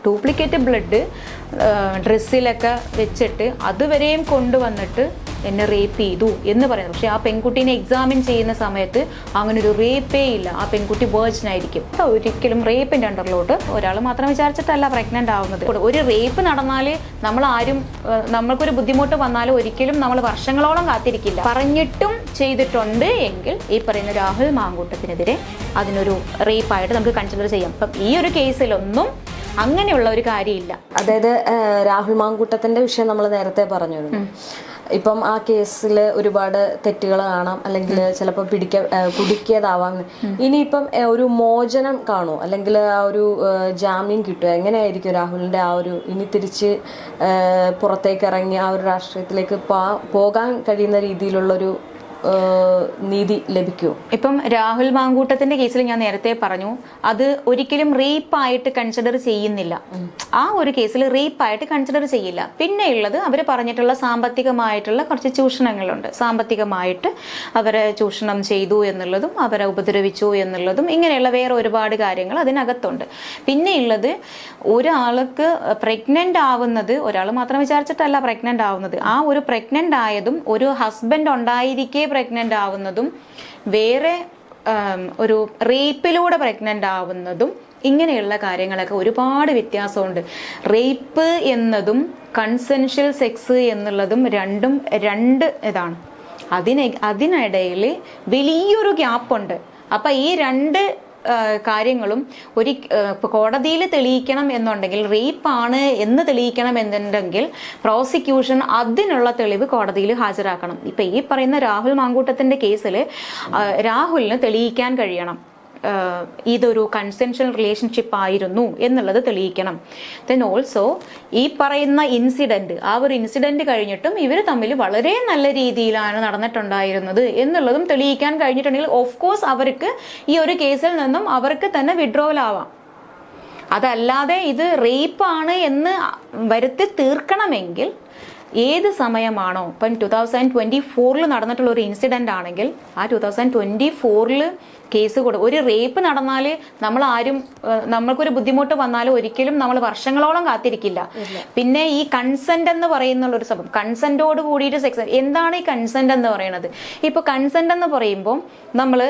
Duplicate blood ഡ്രസ്സിലൊക്കെ വെച്ചിട്ട് അതുവരെയും കൊണ്ടുവന്നിട്ട് എന്നെ റേപ്പ് ചെയ്തു എന്ന് പറയുന്നത്. പക്ഷേ ആ പെൺകുട്ടീനെ എക്സാമിൻ ചെയ്യുന്ന സമയത്ത് അങ്ങനെ ഒരു റേപ്പേ ഇല്ല. ആ പെൺകുട്ടി വേർജിൻ ആയിരിക്കും. ഒരിക്കലും റേപ്പിൻ്റെ അണ്ടറിലോട്ട് ഒരാൾ മാത്രം വിചാരിച്ചിട്ടല്ല പ്രഗ്നൻ്റ് ആവുന്നത്. ഒരു റേപ്പ് നടന്നാൽ നമ്മൾക്കൊരു ബുദ്ധിമുട്ട് വന്നാലും ഒരിക്കലും നമ്മൾ വർഷങ്ങളോളം കാത്തിരിക്കില്ല. പറഞ്ഞിട്ടും ചെയ്തിട്ടുണ്ട് എങ്കിൽ ഈ പറയുന്ന രാഹുൽ മാങ്കൂട്ടത്തിനെതിരെ അതിനൊരു റേപ്പായിട്ട് നമുക്ക് കൺസിഡർ ചെയ്യാം. അപ്പം ഈ ഒരു കേസിലൊന്നും അങ്ങനെയുള്ള ഒരു കാര്യമില്ല. അതായത് രാഹുൽ മാങ്കൂട്ടത്തിന്റെ വിഷയം നമ്മൾ നേരത്തെ പറഞ്ഞിരുന്നു. ഇപ്പം ആ കേസിൽ ഒരുപാട് തെറ്റുകൾ കാണാം, അല്ലെങ്കിൽ ചിലപ്പോൾ കുടുക്കിയതാവാം. ഇനിയിപ്പം ഒരു മോചനം കാണുമോ, അല്ലെങ്കിൽ ആ ഒരു ജാമ്യം കിട്ടുമോ? എങ്ങനെയായിരിക്കും രാഹുലിന്റെ ആ ഒരു ഇനി തിരിച്ച് പുറത്തേക്ക് ഇറങ്ങി ആ ഒരു രാഷ്ട്രീയത്തിലേക്ക് പോകാൻ കഴിയുന്ന രീതിയിലുള്ളൊരു നീതി ലഭിക്കുമോ? ഇപ്പം രാഹുൽ മാങ്കൂട്ടത്തിന്റെ കേസിൽ ഞാൻ നേരത്തെ പറഞ്ഞു, അത് ഒരിക്കലും റേപ്പായിട്ട് കൺസിഡർ ചെയ്യുന്നില്ല. ആ ഒരു കേസിൽ റേപ്പായിട്ട് കൺസിഡർ ചെയ്യില്ല. പിന്നെയുള്ളത് അവർ പറഞ്ഞിട്ടുള്ള സാമ്പത്തികമായിട്ടുള്ള കുറച്ച് ചൂഷണങ്ങളുണ്ട്. സാമ്പത്തികമായിട്ട് അവരെ ചൂഷണം ചെയ്തു എന്നുള്ളതും അവരെ ഉപദ്രവിച്ചു എന്നുള്ളതും ഇങ്ങനെയുള്ള വേറെ ഒരുപാട് കാര്യങ്ങൾ അതിനകത്തുണ്ട്. പിന്നെയുള്ളത് ഒരാൾക്ക് പ്രഗ്നന്റ് ആവുന്നത് ഒരാൾ മാത്രം വിചാരിച്ചിട്ടല്ല പ്രഗ്നന്റ് ആവുന്നത്. ആ ഒരു പ്രഗ്നന്റ് ആയതും ഒരു ഹസ്ബൻഡ് ഉണ്ടായിരിക്കെ പ്രഗ്നന്റ് ആവുന്നതും വേറെ ഒരു റേപ്പിലൂടെ പ്രഗ്നന്റ് ആവുന്നതും ഇങ്ങനെയുള്ള കാര്യങ്ങളൊക്കെ ഒരുപാട് വ്യത്യാസമുണ്ട്. റേപ്പ് എന്നതും കൺസെൻഷ്യൽ സെക്സ് എന്നുള്ളതും രണ്ട് ഇതാണ്. അതിനിടയിൽ വലിയൊരു ഗ്യാപ്പുണ്ട്. അപ്പൊ ഈ രണ്ട് കാര്യങ്ങളും കോടതിയിൽ തെളിയിക്കണം എന്നുണ്ടെങ്കിൽ, റേപ്പാണ് എന്ന് തെളിയിക്കണം എന്നുണ്ടെങ്കിൽ പ്രോസിക്യൂഷൻ അതിനുള്ള തെളിവ് കോടതിയിൽ ഹാജരാക്കണം. ഇപ്പൊ ഈ പറയുന്ന രാഹുൽ മാങ്കൂട്ടത്തിന്റെ കേസിൽ രാഹുലിന് തെളിയിക്കാൻ കഴിയണം ഇതൊരു കൺസെൻഷ്യൽ റിലേഷൻഷിപ്പ് ആയിരുന്നു എന്നുള്ളത് തെളിയിക്കണം. ദെൻ ഓൾസോ ഈ പറയുന്ന ഇൻസിഡന്റ്, ആ ഒരു ഇൻസിഡന്റ് കഴിഞ്ഞിട്ടും ഇവർ തമ്മിൽ വളരെ നല്ല രീതിയിലാണ് നടന്നിട്ടുണ്ടായിരുന്നത് എന്നുള്ളതും തെളിയിക്കാൻ കഴിഞ്ഞിട്ടുണ്ടെങ്കിൽ ഓഫ് കോഴ്സ് അവർക്ക് ഈ ഒരു കേസിൽ നിന്നും അവർക്ക് തന്നെ വിഡ്രോവൽ ആവാം. അതല്ലാതെ ഇത് റേപ്പാണ് എന്ന് വരുത്തി തീർക്കണമെങ്കിൽ ഏത് സമയമാണോ, ഇപ്പം 2024 നടന്നിട്ടുള്ള ഒരു ഇൻസിഡന്റ് ആണെങ്കിൽ ആ 2024 കേസ് ഒരു റേപ്പ് നടന്നാൽ നമ്മൾക്കൊരു ബുദ്ധിമുട്ട് വന്നാലും ഒരിക്കലും നമ്മൾ വർഷങ്ങളോളം കാത്തിരിക്കില്ല. പിന്നെ ഈ കൺസെന്റ് എന്ന് പറയുന്ന ഒരു സംഭവം, കൺസെന്റോട് കൂടിയിട്ട് സെക്സ്, എന്താണ് ഈ കൺസെന്റ് എന്ന് പറയുന്നത്? ഇപ്പൊ കൺസെന്റ് എന്ന് പറയുമ്പോൾ നമ്മൾ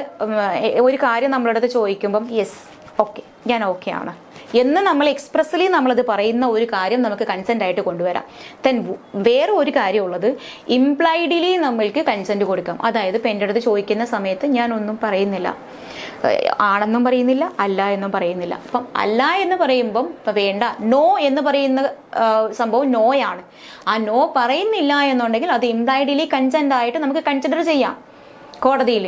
ഒരു കാര്യം നമ്മളടുത്ത് ചോദിക്കുമ്പം യെസ് ഓക്കെ, ഞാൻ ഓക്കെ ആണ് എന്ന് നമ്മൾ എക്സ്പ്രസ്ലി നമ്മളത് പറയുന്ന ഒരു കാര്യം നമുക്ക് കൺസെന്റ് ആയിട്ട് കൊണ്ടുവരാം. ദെൻ വേറെ ഒരു കാര്യമുള്ളത്, ഇംപ്ലൈഡ്ലി നമ്മൾക്ക് കൺസെന്റ് കൊടുക്കാം. അതായത് ഇപ്പം എൻ്റെ അടുത്ത് ചോദിക്കുന്ന സമയത്ത് ഞാൻ ഒന്നും പറയുന്നില്ല, ആണെന്നും പറയുന്നില്ല, അല്ല എന്നും പറയുന്നില്ല. അപ്പം അല്ല എന്ന് പറയുമ്പം ഇപ്പം വേണ്ട, നോ എന്ന് പറയുന്ന സംഭവം നോയാണ്. ആ നോ പറയുന്നില്ല എന്നുണ്ടെങ്കിൽ അത് ഇംപ്ലൈഡ്ലി കൺസെന്റ് ആയിട്ട് നമുക്ക് കൺസിഡർ ചെയ്യാം കോടതിയിൽ.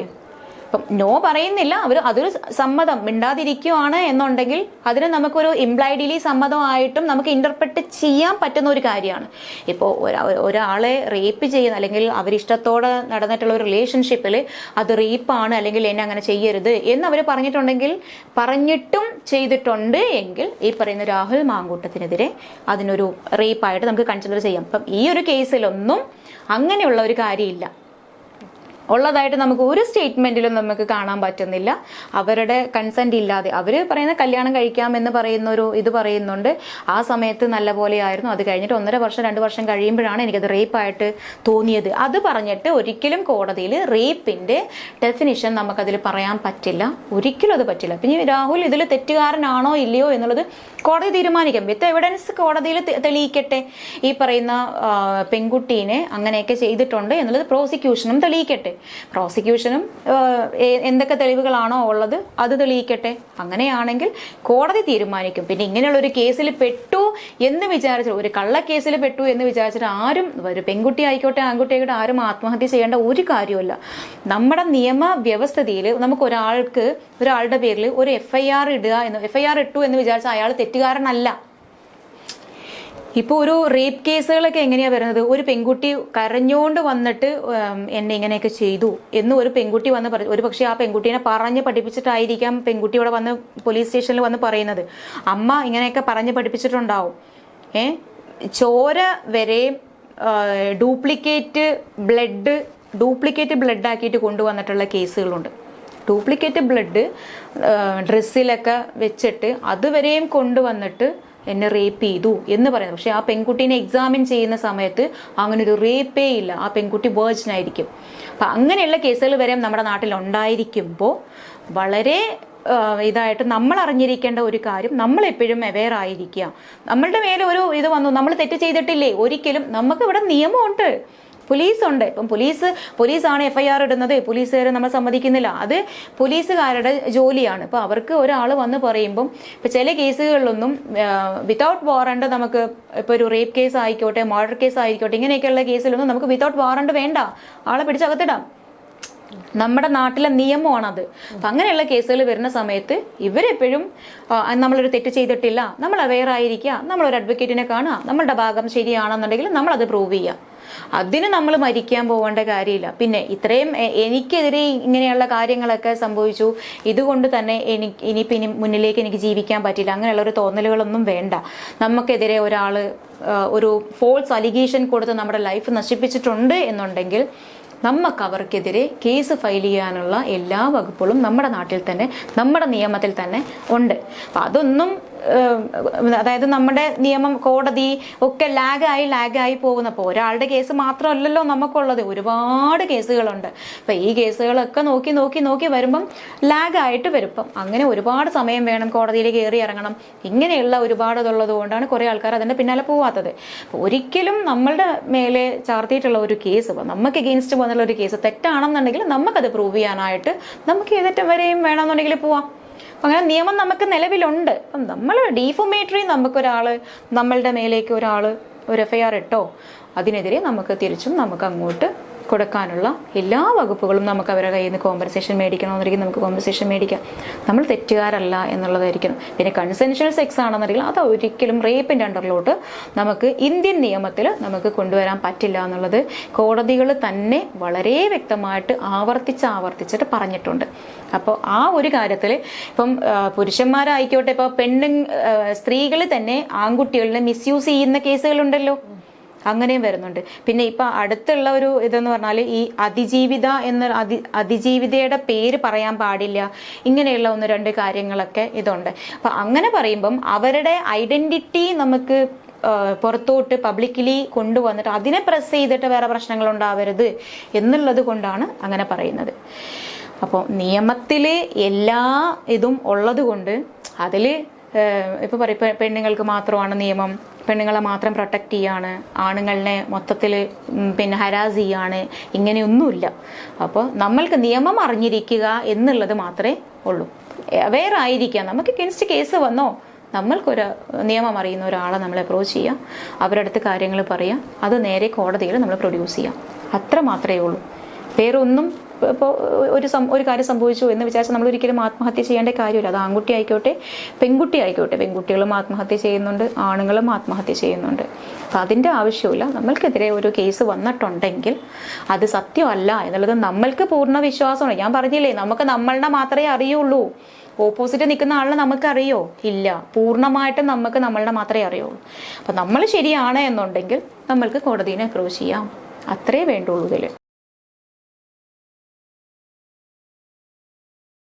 ഇപ്പം നോ പറയുന്നില്ല, അതൊരു സമ്മതം, മിണ്ടാതിരിക്കുവാണ് എന്നുണ്ടെങ്കിൽ അതിന് നമുക്കൊരു ഇംപ്ലൈഡ്ലി സമ്മതമായിട്ടും നമുക്ക് ഇന്റർപ്രറ്റ് ചെയ്യാൻ പറ്റുന്ന ഒരു കാര്യമാണ്. ഇപ്പോൾ ഒരാളെ റേപ്പ് ചെയ്യുന്ന, അല്ലെങ്കിൽ അവരിഷ്ടത്തോടെ നടന്നിട്ടുള്ള ഒരു റിലേഷൻഷിപ്പിൽ അത് റേപ്പാണ്, അല്ലെങ്കിൽ എന്നെ അങ്ങനെ ചെയ്യരുത് എന്ന് അവർ പറഞ്ഞിട്ടും ചെയ്തിട്ടുണ്ട് എങ്കിൽ ഈ പറയുന്ന രാഹുൽ മാങ്കൂട്ടത്തിനെതിരെ അതിനൊരു റേപ്പായിട്ട് നമുക്ക് കൺസിഡർ ചെയ്യാം. അപ്പം ഈ ഒരു കേസിലൊന്നും അങ്ങനെയുള്ള ഒരു കാര്യമില്ല. ഉള്ളതായിട്ട് നമുക്ക് ഒരു സ്റ്റേറ്റ്മെന്റിലും നമുക്ക് കാണാൻ പറ്റുന്നില്ല. അവരുടെ കൺസെന്റ് ഇല്ലാതെ അവർ പറയുന്ന കല്യാണം കഴിക്കാമെന്ന് പറയുന്ന ഒരു ഇത് പറയുന്നുണ്ട്. ആ സമയത്ത് നല്ല പോലെയായിരുന്നു, അത് കഴിഞ്ഞിട്ട് 1.5 വർഷം 2 വർഷം കഴിയുമ്പോഴാണ് എനിക്കത് റേപ്പായിട്ട് തോന്നിയത്. അത് പറഞ്ഞിട്ട് ഒരിക്കലും കോടതിയിൽ റേപ്പിന്റെ ഡെഫിനിഷൻ നമുക്കതിൽ പറയാൻ പറ്റില്ല, ഒരിക്കലും അത് പറ്റില്ല. പിന്നെ രാഹുൽ ഇതിൽ തെറ്റുകാരനാണോ ഇല്ലയോ എന്നുള്ളത് കോടതി തീരുമാനിക്കും. വിത്ത് എവിഡൻസ് കോടതിയിൽ തെളിയിക്കട്ടെ. ഈ പറയുന്ന പെൺകുട്ടീനെ അങ്ങനെയൊക്കെ ചെയ്തിട്ടുണ്ട് എന്നുള്ളത് പ്രോസിക്യൂഷനും തെളിയിക്കട്ടെ. പ്രോസിക്യൂഷനും എന്തൊക്കെ തെളിവുകളാണോ ഉള്ളത് അത് തെളിയിക്കട്ടെ. അങ്ങനെയാണെങ്കിൽ കോടതി തീരുമാനിക്കും. പിന്നെ ഇങ്ങനെയുള്ള ഒരു കേസിൽ പെട്ടു എന്ന് വിചാരിച്ചു, ഒരു കള്ളക്കേസിൽ പെട്ടു എന്ന് വിചാരിച്ചിട്ട് ആരും, ഒരു പെൺകുട്ടി ആയിക്കോട്ടെ ആൺകുട്ടി ആയിക്കോട്ടെ, ആരും ആത്മഹത്യ ചെയ്യേണ്ട ഒരു കാര്യമല്ല. നമ്മുടെ നിയമവ്യവസ്ഥയിൽ നമുക്ക് ഒരാളുടെ പേരിൽ ഒരു എഫ്ഐആർ ഇട്ടു എന്ന് വിചാരിച്ചാൽ അയാൾ തെറ്റുകാരനല്ല. ഇപ്പോൾ ഒരു റേപ്പ് കേസുകളൊക്കെ എങ്ങനെയാ വരുന്നത്? ഒരു പെൺകുട്ടി കരഞ്ഞോണ്ട് വന്നിട്ട് എന്നെ ഇങ്ങനെയൊക്കെ ചെയ്തു എന്ന് ഒരു പെൺകുട്ടി വന്ന് പറയും. ഒരു പക്ഷേ ആ പെൺകുട്ടീനെ പറഞ്ഞ് പഠിപ്പിച്ചിട്ടായിരിക്കാം പെൺകുട്ടി ഇവിടെ വന്ന് പോലീസ് സ്റ്റേഷനിൽ വന്ന് പറയുന്നത്. അമ്മ ഇങ്ങനെയൊക്കെ പറഞ്ഞ് പഠിപ്പിച്ചിട്ടുണ്ടാവും. ചോര വരെ ഡ്യൂപ്ലിക്കേറ്റ് ബ്ലഡ് ആക്കിയിട്ട് കൊണ്ടുവന്നിട്ടുള്ള കേസുകളുണ്ട്. ഡ്യൂപ്ലിക്കേറ്റ് ബ്ലഡ് ഡ്രസ്സിലൊക്കെ വെച്ചിട്ട് അതുവരെയും കൊണ്ടുവന്നിട്ട് എന്നെ റേപ്പ് ചെയ്തു എന്ന് പറയുന്നത്. പക്ഷെ ആ പെൺകുട്ടീനെ എക്സാമിൻ ചെയ്യുന്ന സമയത്ത് അങ്ങനെ ഒരു റേപ്പേ ഇല്ല, ആ പെൺകുട്ടി വേർജിൻ ആയിരിക്കും. അപ്പം അങ്ങനെയുള്ള കേസുകൾ വരെ നമ്മുടെ നാട്ടിൽ ഉണ്ടായിരിക്കുമ്പോൾ വളരെ ഇതായിട്ട് നമ്മൾ അറിഞ്ഞിരിക്കേണ്ട ഒരു കാര്യം, നമ്മളെപ്പോഴും അവെയർ ആയിരിക്കുക. നമ്മളുടെ മേലെ ഒരു ഇത് വന്നു, നമ്മൾ തെറ്റ് ചെയ്തിട്ടില്ലേ, ഒരിക്കലും നമുക്ക് ഇവിടെ നിയമമുണ്ട്, പോലീസുണ്ട്. ഇപ്പം പോലീസാണ് FIR ഇടുന്നത്, പോലീസുകാരെ നമ്മൾ സമ്മതിക്കുന്നില്ല, അത് പോലീസുകാരുടെ ജോലിയാണ്. ഇപ്പം അവർക്ക് ഒരാൾ വന്ന് പറയുമ്പം ഇപ്പം ചില കേസുകളിലൊന്നും വിതൗട്ട് വാറണ്ട് നമുക്ക് ഇപ്പോൾ ഒരു റേപ്പ് കേസ് ആയിക്കോട്ടെ, മർഡർ കേസ് ആയിക്കോട്ടെ, ഇങ്ങനെയൊക്കെയുള്ള കേസിലൊന്നും നമുക്ക് വിതൗട്ട് വാറണ്ട് വേണ്ട, ആളെ പിടിച്ചകത്തിടാം. നമ്മുടെ നാട്ടിലെ നിയമമാണത്. അപ്പം അങ്ങനെയുള്ള കേസുകൾ വരുന്ന സമയത്ത് ഇവരെപ്പോഴും നമ്മളൊരു തെറ്റ് ചെയ്തിട്ടില്ല, നമ്മൾ അവെയർ ആയിരിക്കുക, നമ്മളൊരു അഡ്വക്കേറ്റിനെ കാണുക, നമ്മളുടെ ഭാഗം ശരിയാണെന്നുണ്ടെങ്കിൽ നമ്മളത് പ്രൂവ് ചെയ്യുക. അതിന് നമ്മൾ മരിക്കാൻ പോകേണ്ട കാര്യമില്ല. പിന്നെ ഇത്രയും എനിക്കെതിരെ ഇങ്ങനെയുള്ള കാര്യങ്ങളൊക്കെ സംഭവിച്ചു, ഇതുകൊണ്ട് തന്നെ ഇനി മുന്നിലേക്ക് എനിക്ക് ജീവിക്കാൻ പറ്റില്ല, അങ്ങനെയുള്ള ഒരു തോന്നലുകളൊന്നും വേണ്ട. നമുക്കെതിരെ ഒരാൾ ഒരു ഫോൾസ് അലിഗേഷൻ കൊടുത്ത് നമ്മുടെ ലൈഫ് നശിപ്പിച്ചിട്ടുണ്ട് എന്നുണ്ടെങ്കിൽ നമുക്ക് അവർക്കെതിരെ കേസ് ഫയൽ ചെയ്യാനുള്ള എല്ലാ വകുപ്പുകളും നമ്മുടെ നാട്ടിൽ തന്നെ, നമ്മുടെ നിയമത്തിൽ തന്നെ ഉണ്ട്. അപ്പം അതൊന്നും അതായത് നമ്മുടെ നിയമം, കോടതി ഒക്കെ ലാഗായി പോകുന്നപ്പോൾ ഒരാളുടെ കേസ് മാത്രമല്ലല്ലോ നമുക്കുള്ളത്, ഒരുപാട് കേസുകളുണ്ട്. അപ്പം ഈ കേസുകളൊക്കെ നോക്കി വരുമ്പം ലാഗായിട്ട് വരും. അപ്പം അങ്ങനെ ഒരുപാട് സമയം വേണം, കോടതിയിൽ കയറി ഇറങ്ങണം, ഇങ്ങനെയുള്ള ഒരുപാട് ഇതുള്ളത് കൊണ്ടാണ് കുറേ ആൾക്കാർ അതിൻ്റെ പിന്നാലെ പോവാത്തത്. ഒരിക്കലും നമ്മളുടെ മേലെ ചാർത്തിയിട്ടുള്ള ഒരു കേസ്, നമുക്ക് എഗെയിൻസ്റ്റ് വന്നുള്ള ഒരു കേസ് തെറ്റാണെന്നുണ്ടെങ്കിൽ നമുക്കത് പ്രൂവ് ചെയ്യാനായിട്ട് നമുക്ക് ഏതറ്റം വരെയും വേണമെന്നുണ്ടെങ്കിൽ പോവാം. അങ്ങനെ നിയമം നമുക്ക് നിലവിലുണ്ട്. അപ്പം നമ്മൾ ഡീഫമേറ്ററി, നമുക്കൊരാൾ നമ്മളുടെ മേലേക്ക് ഒരാൾ ഒരു FIR ഇട്ടോ, അതിനെതിരെ നമുക്ക് തിരിച്ചും നമുക്ക് അങ്ങോട്ട് കൊടുക്കാനുള്ള എല്ലാ വകുപ്പുകളും നമുക്ക് അവരുടെ കയ്യിൽ നിന്ന് കോമ്പൻസേഷൻ മേടിക്കണമെന്നുണ്ടെങ്കിൽ നമുക്ക് കോമ്പൻസേഷൻ മേടിക്കാം. നമ്മൾ തെറ്റുകാരല്ല എന്നുള്ളതായിരിക്കണം. പിന്നെ കൺസെൻഷ്വൽ സെക്സ് ആണെന്നുണ്ടെങ്കിൽ അത് ഒരിക്കലും റേപ്പിൻ്റെ അണ്ടറിലോട്ട് നമുക്ക് ഇന്ത്യൻ നിയമത്തിൽ നമുക്ക് കൊണ്ടുവരാൻ പറ്റില്ല എന്നുള്ളത് കോടതികൾ തന്നെ വളരെ വ്യക്തമായിട്ട് ആവർത്തിച്ചിട്ട് പറഞ്ഞിട്ടുണ്ട്. അപ്പോൾ ആ ഒരു കാര്യത്തിൽ ഇപ്പം പുരുഷന്മാരായിക്കോട്ടെ, ഇപ്പോൾ സ്ത്രീകൾ തന്നെ ആൺകുട്ടികളെ മിസ്യൂസ് ചെയ്യുന്ന കേസുകളുണ്ടല്ലോ, അങ്ങനെയും വരുന്നുണ്ട്. പിന്നെ ഇപ്പൊ അടുത്തുള്ള ഒരു ഇതെന്ന് പറഞ്ഞാൽ ഈ അതിജീവിതയുടെ പേര് പറയാൻ പാടില്ല, ഇങ്ങനെയുള്ള 1-2 കാര്യങ്ങളൊക്കെ ഇതുണ്ട്. അപ്പൊ അങ്ങനെ പറയുമ്പം അവരുടെ ഐഡന്റിറ്റി നമുക്ക് പുറത്തോട്ട് പബ്ലിക്കലി കൊണ്ടുവന്നിട്ട് അതിനെ പ്രസ് ചെയ്തിട്ട് വേറെ പ്രശ്നങ്ങൾ ഉണ്ടാവരുത് എന്നുള്ളത് കൊണ്ടാണ് അങ്ങനെ പറയുന്നത്. അപ്പോൾ നിയമത്തിൽ എല്ലാ ഇതും ഉള്ളത് കൊണ്ട് അതിൽ ഇപ്പോൾ പറയും പെണ്ണുങ്ങൾക്ക് മാത്രമാണ് നിയമം, പെണ്ണുങ്ങളെ മാത്രം പ്രൊട്ടക്റ്റ് ചെയ്യാണ്, ആണുങ്ങളെ മൊത്തത്തിൽ പിന്നെ ഹരാസ് ചെയ്യാണ്, ഇങ്ങനെയൊന്നുമില്ല. അപ്പോൾ നമ്മൾക്ക് നിയമം അറിഞ്ഞിരിക്കുക എന്നുള്ളത് മാത്രമേ ഉള്ളൂ. വേറെ ആയിരിക്കാം, നമുക്ക് എഗെയിൻസ്റ്റ് കേസ് വന്നോ, നമ്മൾക്കൊരു നിയമം അറിയുന്ന ഒരാളെ നമ്മൾ അപ്രോച്ച് ചെയ്യാം, അവരുടെ അടുത്ത് കാര്യങ്ങൾ പറയാം, അത് നേരെ കോടതിയിൽ നമ്മൾ പ്രൊഡ്യൂസ് ചെയ്യാം. അത്ര മാത്രമേ ഉള്ളൂ. വേറെ ഒന്നും ഇപ്പോൾ ഒരു കാര്യം സംഭവിച്ചു എന്ന് വിചാരിച്ചാൽ നമ്മൾ ഒരിക്കലും ആത്മഹത്യ ചെയ്യേണ്ട കാര്യമില്ല. അത് ആൺകുട്ടി ആയിക്കോട്ടെ പെൺകുട്ടി ആയിക്കോട്ടെ, പെൺകുട്ടികളും ആത്മഹത്യ ചെയ്യുന്നുണ്ട്, ആണുങ്ങളും ആത്മഹത്യ ചെയ്യുന്നുണ്ട്. അപ്പം അതിൻ്റെ ആവശ്യമില്ല. നമ്മൾക്കെതിരെ ഒരു കേസ് വന്നിട്ടുണ്ടെങ്കിൽ അത് സത്യമല്ല എന്നുള്ളത് നമ്മൾക്ക് പൂർണ്ണ വിശ്വാസമാണ്. ഞാൻ പറഞ്ഞില്ലേ, നമുക്ക് നമ്മളുടെ മാത്രമേ അറിയുള്ളൂ, ഓപ്പോസിറ്റ് നിൽക്കുന്ന ആളിനെ നമുക്കറിയോ ഇല്ല. പൂർണ്ണമായിട്ടും നമുക്ക് നമ്മളുടെ മാത്രമേ അറിയുള്ളൂ. അപ്പം നമ്മൾ ശരിയാണ് എന്നുണ്ടെങ്കിൽ നമ്മൾക്ക് കോടതിയെ അപ്രോച്ച് ചെയ്യാം. അത്രേ വേണ്ടുള്ളൂ ഇതിൽ.